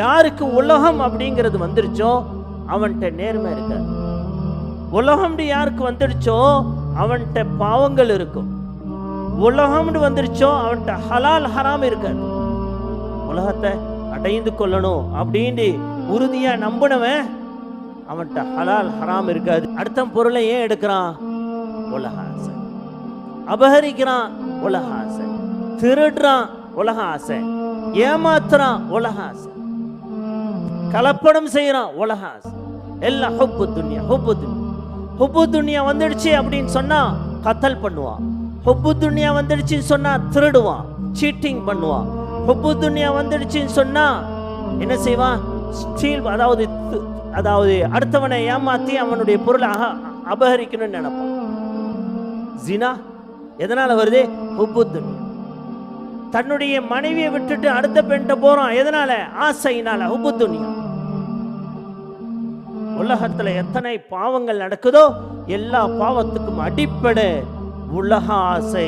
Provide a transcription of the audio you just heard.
யாருக்கு உலகம் அப்படிங்கிறது வந்துருச்சோ அவன்கிட்ட நேர்மை இருக்காது. உலகம்னு யாருக்கு வந்துடுச்சோ அவன்கிட்ட பாவங்கள் இருக்கும். உலகம்னு வந்துருச்சோ அவன்கிட்ட ஹலால் ஹராம் இருக்காது. உலகத்தை அடைந்து கொள்ளணும் அப்படின்னு உறுதியா நம்பினவன் அவன்கிட்ட ஹலால் ஹராம் இருக்காது. அடுத்த பொருளை ஏன் எடுக்கிறான்? உலக ஆசை. அபகரிக்கிறான், உலக ஆசை. திருடுறான், உலக ஆசை. ஏமாத்துறான், உலக ஆசை. கலப்படம் செய்யறான், உலக ஆசை. எல்லாம் ஹுப்பு துன்யா. ஹுப்பு துன்யா, ஹுப்பு துன்யா வந்துடுச்சு அப்படின்னு சொன்னா கத்தல் பண்ணுவான். ஹுப்பு துன்யா வந்துடுச்சுன்னு சொன்னா திருடுவான், சீட்டிங் பண்ணுவான். ஹுப்பு துன்யா வந்துடுச்சுன்னு சொன்னா என்ன செய்வான்? ஸ்டீல், அதாவது அடுத்தவனை ஏமாத்தி அவனுடைய பொருளை அபகரிக்கணும்னு நினைப்பான். ஜினா எதனால வருது? ஹுப்பு துன்யா. தன்னுடைய மனைவியை விட்டுட்டு அடுத்த பெண்கிட்ட போறான், எதனால? ஆசையினால. ஹுப்பு துன்யா. உலகத்துல எத்தனை பாவங்கள் நடக்குதோ எல்லா பாவத்துக்கும் அடிப்படை உலக ஆசை.